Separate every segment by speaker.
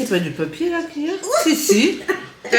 Speaker 1: C'est pas du papier là qu'il y a? Si, si. Eh.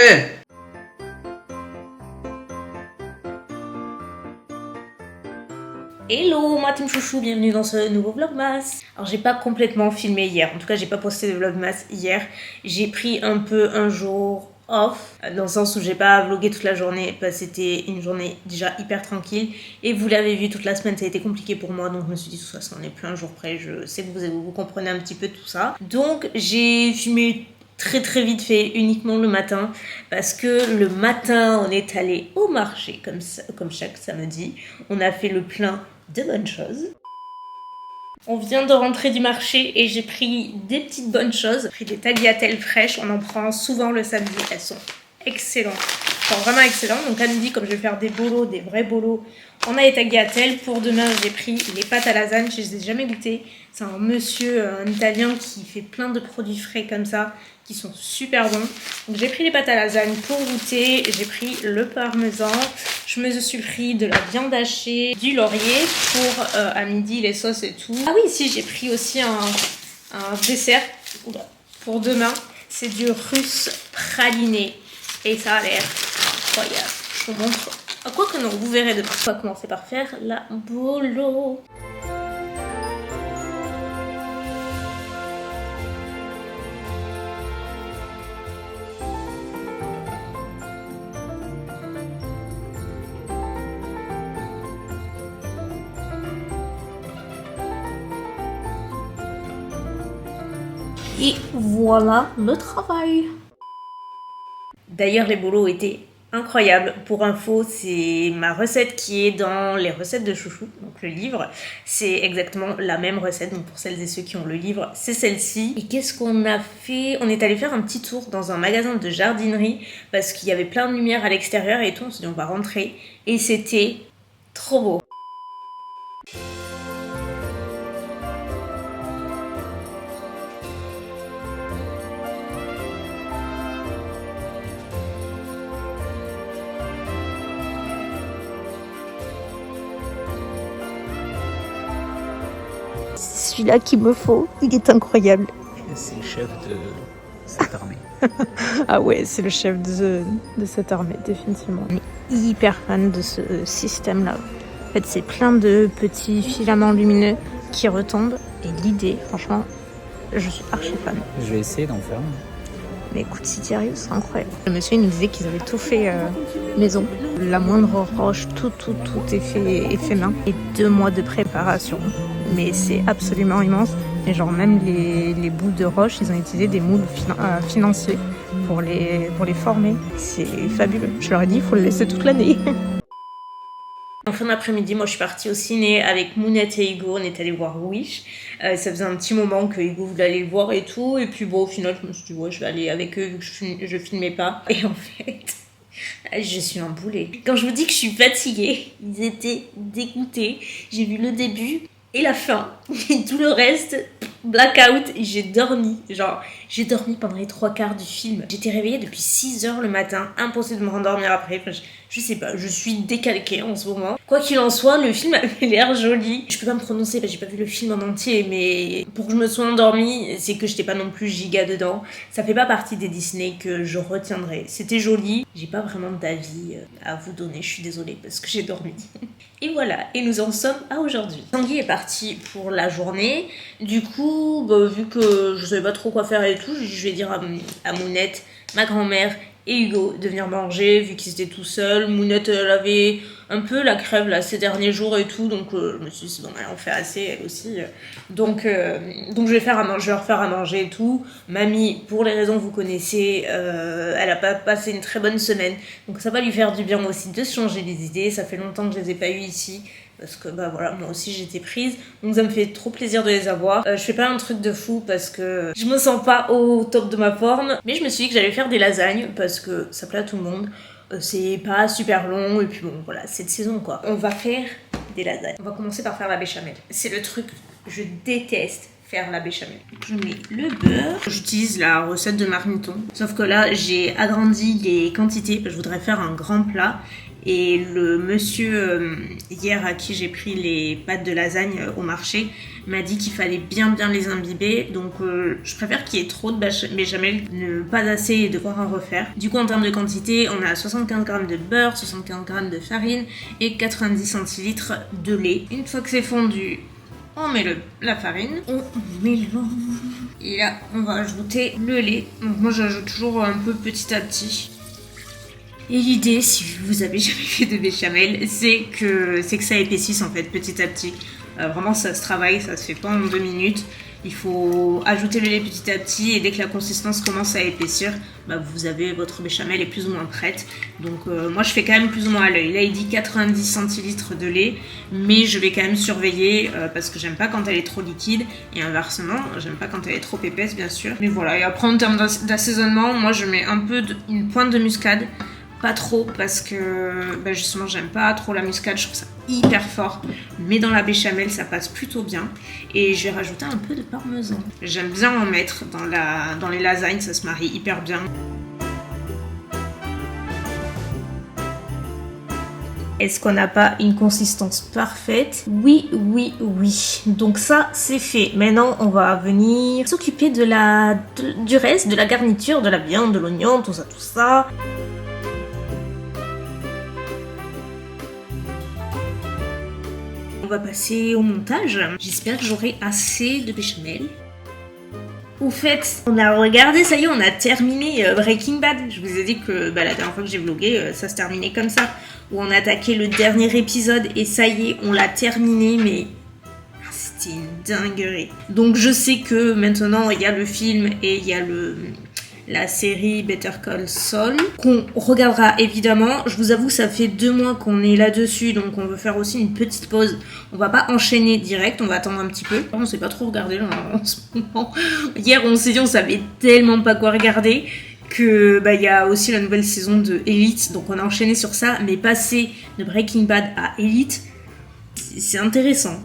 Speaker 2: Hello, ma team chouchou, bienvenue dans ce nouveau vlogmas. Alors j'ai pas complètement filmé hier, en tout cas j'ai pas posté de vlogmas hier. J'ai pris un peu un jour off, dans le sens où j'ai pas vlogué toute la journée, parce que c'était une journée déjà hyper tranquille. Et vous l'avez vu, toute la semaine ça a été compliqué pour moi, donc je me suis dit de toute façon on n'est plus un jour près, je sais que vous comprenez un petit peu tout ça. Donc j'ai filmé très vite fait, uniquement le matin, parce que le matin on est allé au marché comme chaque samedi. On a fait le plein de bonnes choses. On vient de rentrer du marché et j'ai pris des petites bonnes choses. J'ai pris des tagliatelles fraîches, on en prend souvent le samedi, elles sont excellentes. Elles sont vraiment excellentes. Donc à midi, comme je vais faire des bolos, des vrais bolos, on a les tagliatelles. Pour demain, j'ai pris les pâtes à lasagne, je les ai jamais goûtées. C'est un monsieur, un italien qui fait plein de produits frais comme ça, qui sont super bons. Donc j'ai pris les pâtes à lasagne pour goûter, j'ai pris le parmesan, je me suis pris de la viande hachée, du laurier pour à midi les sauces et tout. Ah oui, si, j'ai pris aussi un dessert pour demain, c'est du russe praliné et ça a l'air incroyable. Je vous montre. Quoi que non, vous verrez demain. On va commencer par faire la bolo. Et voilà le travail. D'ailleurs, les bolos étaient incroyables. Pour info, c'est ma recette qui est dans les recettes de chouchou, donc le livre. C'est exactement la même recette, donc pour celles et ceux qui ont le livre, c'est celle-ci. Et qu'est-ce qu'on a fait? On est allé faire un petit tour dans un magasin de jardinerie parce qu'il y avait plein de lumière à l'extérieur et tout. On s'est dit on va rentrer et c'était trop beau. Celui-là qu'il me faut, il est incroyable.
Speaker 3: C'est le chef de cette armée.
Speaker 2: Ah ouais, c'est le chef de cette armée, définitivement. On est hyper fan de ce système-là. En fait, c'est plein de petits filaments lumineux qui retombent. Et l'idée, franchement, je suis archi fan.
Speaker 3: Je vais essayer d'en faire un.
Speaker 2: Mais écoute, si tu arrives, c'est incroyable. Le monsieur il nous disait qu'ils avaient tout fait maison. La moindre roche, tout est fait main. Et 2 mois de préparation. Mais c'est absolument immense. Et genre même les bouts de roche, ils ont utilisé des moules financiers pour les former. C'est fabuleux. Je leur ai dit, il faut le laisser toute l'année. En fin d'après-midi, moi je suis partie au ciné avec Mounette et Hugo, on est allé voir Wish. Ça faisait un petit moment que Hugo voulait aller le voir et tout. Et puis bon, au final, je me suis dit, ouais, je vais aller avec eux vu que je filmais pas. Et en fait, je suis un boulet. Quand je vous dis que je suis fatiguée, ils étaient dégoûtés. J'ai vu le début et la fin. Et tout le reste, blackout. Et j'ai dormi. Genre, j'ai dormi pendant les 3/4 du film. J'étais réveillée depuis 6h le matin. Impossible de me rendormir après. Enfin, je sais pas, je suis décalquée en ce moment. Quoi qu'il en soit, le film avait l'air joli. Je peux pas me prononcer parce que j'ai pas vu le film en entier, mais pour que je me sois endormie, c'est que j'étais pas non plus giga dedans. Ça fait pas partie des Disney que je retiendrai. C'était joli. J'ai pas vraiment d'avis à vous donner, je suis désolée parce que j'ai dormi. Et voilà, et nous en sommes à aujourd'hui. Tanguy est parti pour la journée. Du coup, vu que je savais pas trop quoi faire et tout, je vais dire à Mounette, ma grand-mère et Hugo de venir manger vu qu'ils étaient tout seuls. Mounette elle avait un peu la crève là ces derniers jours et tout, donc je me suis dit bon elle en fait assez elle aussi, donc je vais leur faire à manger et tout. Mamie, pour les raisons que vous connaissez, elle a pas passé une très bonne semaine, donc ça va lui faire du bien aussi de se changer les idées. Ça fait longtemps que je les ai pas eues ici parce que voilà, moi aussi j'étais prise, donc ça me fait trop plaisir de les avoir. Je fais pas un truc de fou parce que je me sens pas au top de ma forme, mais je me suis dit que j'allais faire des lasagnes parce que ça plaît à tout le monde. C'est pas super long et puis bon voilà, c'est de saison quoi. On va faire des lasagnes. On va commencer par faire la béchamel. C'est le truc, je déteste faire la béchamel. Je mets le beurre. J'utilise la recette de Marmiton. Sauf que là, j'ai agrandi les quantités. Je voudrais faire un grand plat. Et le monsieur hier à qui j'ai pris les pâtes de lasagne au marché m'a dit qu'il fallait bien les imbiber. Donc je préfère qu'il y ait trop de béchamel, ne pas assez et devoir en refaire. Du coup en termes de quantité, on a 75 g de beurre, 75 g de farine et 90 centilitres de lait. Une fois que c'est fondu, on met la farine, on mélange. Et là, on va ajouter le lait. Donc moi j'ajoute toujours un peu petit à petit. Et l'idée, si vous avez jamais fait de béchamel, c'est que ça épaississe en fait petit à petit. Vraiment ça se travaille, ça se fait pas en 2 minutes. Il faut ajouter le lait petit à petit et dès que la consistance commence à épaissir, vous avez votre béchamel est plus ou moins prête. Donc moi je fais quand même plus ou moins à l'œil. Là il dit 90 centilitres de lait, mais je vais quand même surveiller parce que j'aime pas quand elle est trop liquide et inversement, j'aime pas quand elle est trop épaisse bien sûr. Mais voilà, et après en termes d'assaisonnement, moi je mets un peu une pointe de muscade. Pas trop parce que justement j'aime pas trop la muscade, je trouve ça hyper fort, mais dans la béchamel ça passe plutôt bien. Et je vais rajouter un peu de parmesan. J'aime bien en mettre dans les lasagnes, ça se marie hyper bien. Est-ce qu'on n'a pas une consistance parfaite? Oui. Donc ça, c'est fait. Maintenant, on va venir s'occuper du reste, de la garniture, de la viande, de l'oignon, tout ça. On va passer au montage. J'espère que j'aurai assez de béchamel. Au fait, on a regardé, ça y est, on a terminé Breaking Bad. Je vous ai dit que la dernière fois que j'ai vlogué, ça se terminait comme ça. Où on a attaqué le dernier épisode et ça y est, on l'a terminé, mais c'était une dinguerie. Donc je sais que maintenant, il y a le film et il y a la série Better Call Saul, qu'on regardera évidemment. Je vous avoue, ça fait 2 mois qu'on est là-dessus, donc on veut faire aussi une petite pause. On va pas enchaîner direct, on va attendre un petit peu. On s'est pas trop regardé là, en ce moment. Hier, on s'est dit, on savait tellement pas quoi regarder, que y a aussi la nouvelle saison de Elite, donc on a enchaîné sur ça, mais passer de Breaking Bad à Elite, c'est intéressant.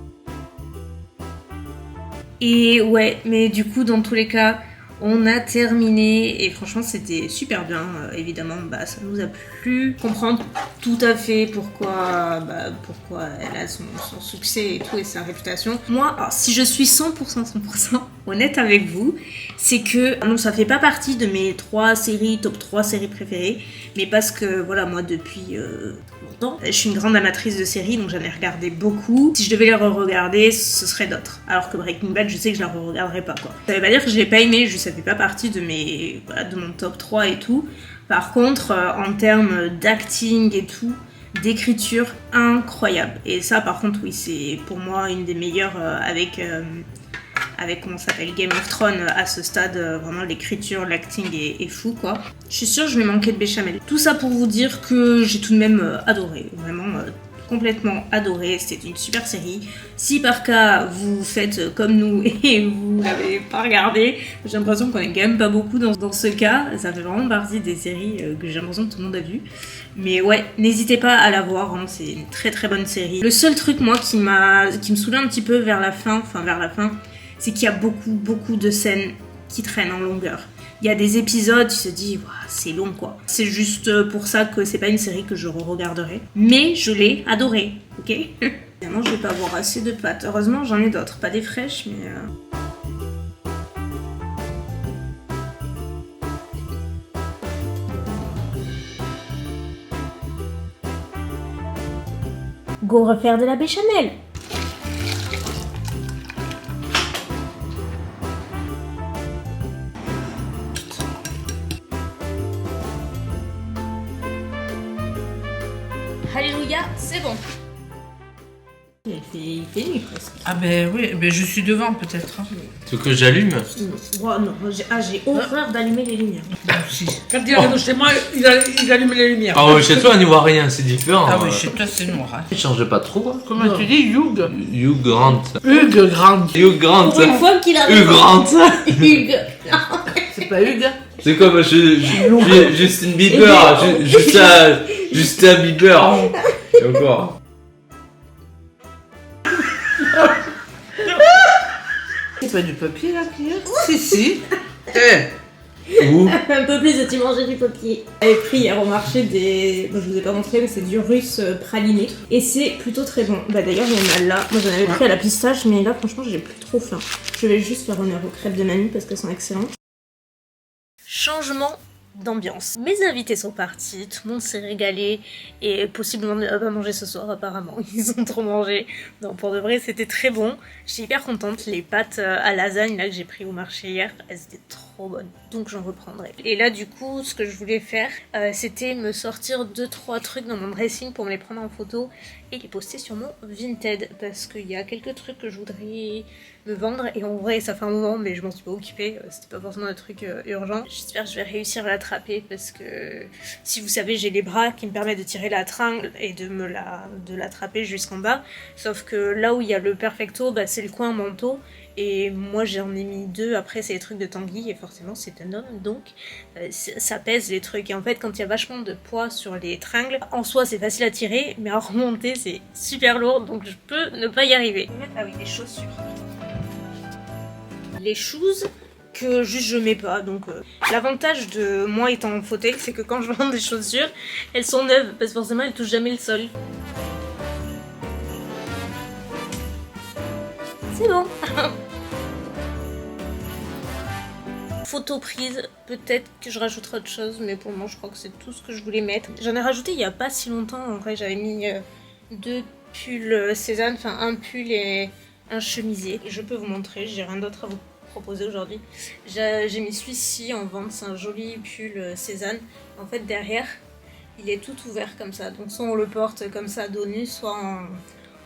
Speaker 2: Et ouais, mais du coup, dans tous les cas, on a terminé et franchement c'était super bien, évidemment ça nous a plu, comprendre tout à fait pourquoi elle a son succès et tout et sa réputation. Moi, alors, si je suis 100% honnête avec vous, c'est que non, ça fait pas partie de mes top 3 séries préférées, mais parce que voilà, moi depuis longtemps, je suis une grande amatrice de séries, donc j'en ai regardé beaucoup. Si je devais les re-regarder, ce serait d'autres. Alors que Breaking Bad, je sais que je la re-regarderais pas quoi. Ça veut pas dire que je l'ai pas aimé, ça fait pas partie de mon top 3 et tout. Par contre, en termes d'acting et tout, d'écriture, incroyable. Et ça, par contre, oui, c'est pour moi une des meilleures avec comment ça s'appelle, Game of Thrones à ce stade. Vraiment, l'écriture, l'acting est fou, quoi. Je suis sûre que je vais manquer de béchamel. Tout ça pour vous dire que j'ai tout de même adoré, vraiment complètement adoré. C'était une super série. Si par cas vous faites comme nous et vous l'avez pas regardé, j'ai l'impression qu'on est quand même pas beaucoup dans ce cas. Ça fait vraiment partie des séries que j'ai l'impression que tout le monde a vu. Mais ouais, n'hésitez pas à la voir, hein, c'est une très très bonne série. Le seul truc moi qui me saoulait un petit peu vers la fin, c'est qu'il y a beaucoup de scènes qui traînent en longueur. Il y a des épisodes, tu te dis, wow, c'est long quoi. C'est juste pour ça que c'est pas une série que je re-regarderai. Mais je l'ai adorée, ok? Évidemment, je vais pas avoir assez de pâtes. Heureusement, j'en ai d'autres. Pas des fraîches, mais... Go refaire de la béchamel! Alléluia, c'est bon. Il fait nuit presque.
Speaker 1: Ah oui, je suis devant peut-être.
Speaker 4: Tu veux que j'allume?
Speaker 2: Oh, non, j'ai horreur d'allumer les lumières.
Speaker 1: Si. Quand il arrive chez moi, il allume les lumières.
Speaker 4: Ah ouais, chez toi on n'y voit rien, c'est différent.
Speaker 1: Ah oui, chez toi c'est noir. Hein.
Speaker 4: Il change pas trop. Hein.
Speaker 1: Comment tu dis, Hugh
Speaker 4: Grant.
Speaker 1: Hugues Grant.
Speaker 4: Hugh Grant.
Speaker 2: Pour une fois qu'il arrive.
Speaker 4: Hugh Grant.
Speaker 2: Hugues.
Speaker 1: C'est pas Hugues.
Speaker 4: C'est comme Justin Bieber, Justin Bieber. Et encore.
Speaker 1: C'est pas du papier là qu'il y a? Si.
Speaker 4: Où?
Speaker 2: Un peu plus de tu mangeais du papier. J'avais pris hier au marché des... Bon, je vous ai pas montré mais c'est du russe praliné. Et c'est plutôt très bon. Bah d'ailleurs il y en a là. Moi j'en avais pris à la pistache mais là franchement j'ai plus trop faim. Je vais juste faire honneur aux crêpes de mamie parce qu'elles sont excellentes. Changement d'ambiance. Mes invités sont partis, tout le monde s'est régalé et possiblement ne va pas manger ce soir apparemment, ils ont trop mangé. Donc pour de vrai c'était très bon, j'étais hyper contente, les pâtes à lasagne là que j'ai pris au marché hier, elles étaient trop bonnes, donc j'en reprendrai. Et là du coup ce que je voulais faire c'était me sortir 2-3 trucs dans mon dressing pour me les prendre en photo et les poster sur mon Vinted parce qu'il y a quelques trucs que je voudrais me vendre et en vrai ça fait un moment mais je m'en suis pas occupée, c'était pas forcément un truc urgent. J'espère que je vais réussir à l'attraper parce que si vous savez j'ai les bras qui me permettent de tirer la tringle et de l'attraper jusqu'en bas, sauf que là où il y a le perfecto bah, c'est le coin manteau et moi j'en ai mis 2, après c'est les trucs de Tanguy et forcément c'est un homme donc ça pèse les trucs et en fait quand il y a vachement de poids sur les tringles, en soi c'est facile à tirer mais à remonter c'est super lourd donc je peux ne pas y arriver. Ah oui, les chaussures. Les shoes que juste je mets pas donc l'avantage de moi étant en fauteuil c'est que quand je vends des chaussures elles sont neuves parce que forcément elles touchent jamais le sol. C'est bon. Photo prise, peut-être que je rajouterai autre chose mais pour le moment je crois que c'est tout ce que je voulais mettre. J'en ai rajouté il y a pas si longtemps, en vrai j'avais mis 2 pulls Cézanne, enfin un pull et un chemisier. Et je peux vous montrer, j'ai rien d'autre à vous proposer aujourd'hui. J'ai mis celui-ci en vente, c'est un joli pull Cézanne. En fait derrière il est tout ouvert comme ça, donc soit on le porte comme ça dos nu, soit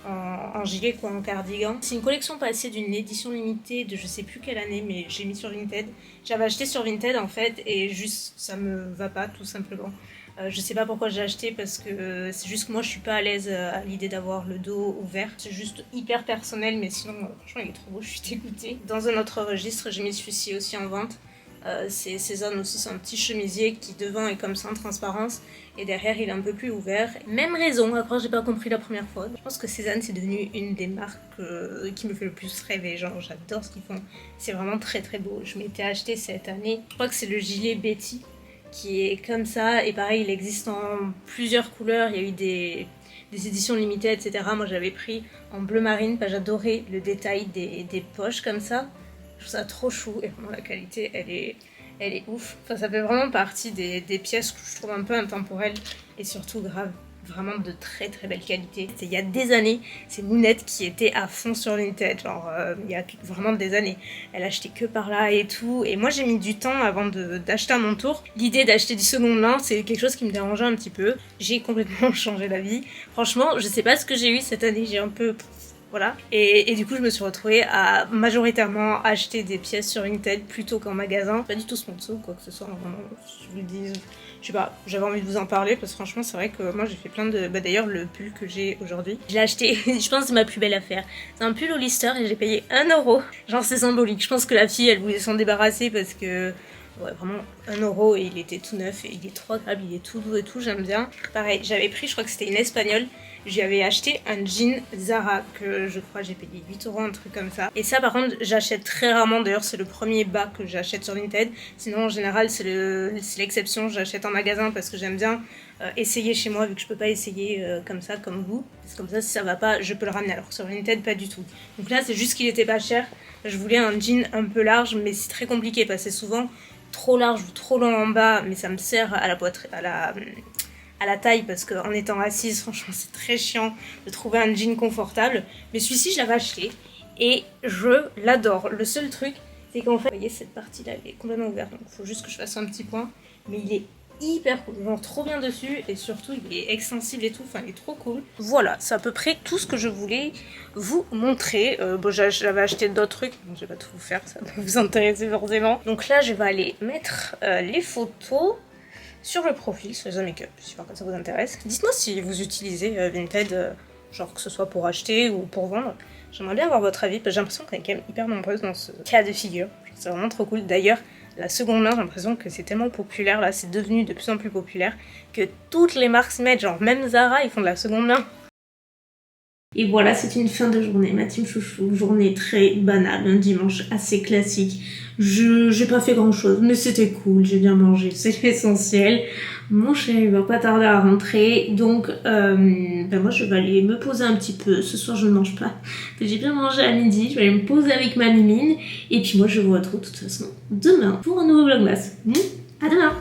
Speaker 2: en gilet quoi, en cardigan. C'est une collection passée d'une édition limitée de je sais plus quelle année mais j'ai mis sur Vinted. J'avais acheté sur Vinted en fait et juste ça me va pas tout simplement. Je sais pas pourquoi j'ai acheté parce que c'est juste que moi je suis pas à l'aise à l'idée d'avoir le dos ouvert. C'est juste hyper personnel mais sinon franchement il est trop beau, je suis dégoûtée. Dans un autre registre j'ai mis celui-ci aussi en vente. C'est Cézanne aussi, c'est un petit chemisier qui devant est comme ça en transparence et derrière il est un peu plus ouvert. Même raison, après j'ai pas compris la première fois. Je pense que Cézanne c'est devenu une des marques qui me fait le plus rêver, genre j'adore ce qu'ils font. C'est vraiment très très beau. Je m'étais acheté cette année, je crois que c'est le gilet Betty qui est comme ça et pareil il existe en plusieurs couleurs, il y a eu des éditions limitées etc. Moi j'avais pris en bleu marine, j'adorais le détail des poches comme ça. Je trouve ça trop chou et vraiment la qualité elle est ouf. Enfin ça fait vraiment partie des pièces que je trouve un peu intemporelles et surtout grave. Vraiment de très très belle qualité. Il y a des années, c'est Mounette qui était à fond sur Vinted, genre il y a vraiment des années. Elle achetait que par là et tout. Et moi j'ai mis du temps avant d'acheter à mon tour. L'idée d'acheter du seconde main, c'est quelque chose qui me dérangeait un petit peu. J'ai complètement changé la vie. Franchement, je sais pas ce que j'ai eu cette année, j'ai un peu... Voilà. Et du coup, je me suis retrouvée à majoritairement acheter des pièces sur Vinted plutôt qu'en magasin. Pas du tout sponsor ou quoi que ce soit, vraiment, je vous le dis. Je sais pas, j'avais envie de vous en parler parce que franchement, c'est vrai que moi j'ai fait plein de... Bah d'ailleurs, le pull que j'ai aujourd'hui, je l'ai acheté, je pense que c'est ma plus belle affaire. C'est un pull Hollister et j'ai payé 1 €. Genre, c'est symbolique. Je pense que la fille, elle voulait s'en débarrasser parce que... Ouais, vraiment 1 € et il était tout neuf et il est trop agréable, il est tout doux et tout, j'aime bien. Pareil, j'avais pris, je crois que c'était une espagnole, j'avais acheté un jean Zara que je crois j'ai payé 8 €, un truc comme ça. Et ça par contre j'achète très rarement, d'ailleurs c'est le premier bas que j'achète sur Vinted. Sinon en général c'est l'exception, j'achète en magasin parce que j'aime bien essayer chez moi vu que je peux pas essayer comme ça, comme vous. Parce que comme ça si ça va pas je peux le ramener, alors que sur Vinted pas du tout. Donc là c'est juste qu'il était pas cher, je voulais un jean un peu large mais c'est très compliqué parce que c'est souvent trop large ou trop long en bas mais ça me sert à la poitrine, à la taille parce qu'en étant assise franchement c'est très chiant de trouver un jean confortable. Mais celui-ci je l'avais acheté et je l'adore. Le seul truc c'est qu'en fait vous voyez cette partie là elle est complètement ouverte donc il faut juste que je fasse un petit point, mais il est hyper cool, genre trop bien dessus et surtout il est extensible et tout, enfin il est trop cool. Voilà, c'est à peu près tout ce que je voulais vous montrer. Bon j'avais acheté d'autres trucs, bon, je vais pas tout vous faire, ça va vous intéresser forcément. Donc là je vais aller mettre les photos sur le profil, sur les make-up, j'espère que ça vous intéresse. Dites-moi si vous utilisez Vinted, genre que ce soit pour acheter ou pour vendre. J'aimerais bien avoir votre avis parce que j'ai l'impression qu'on est quand même hyper nombreuses dans ce cas de figure. C'est vraiment trop cool. D'ailleurs, la seconde main, j'ai l'impression que c'est tellement populaire, là c'est devenu de plus en plus populaire que toutes les marques se mettent, genre même Zara ils font de la seconde main. Et voilà, c'est une fin de journée, ma team chouchou. Journée très banale, un dimanche assez classique. J'ai pas fait grand chose, mais c'était cool, j'ai bien mangé, c'est l'essentiel. Mon chéri va pas tarder à rentrer, donc moi je vais aller me poser un petit peu. Ce soir je ne mange pas, j'ai bien mangé à midi, je vais aller me poser avec ma mimine. Et puis moi je vous retrouve de toute façon demain pour un nouveau vlogmas. À demain!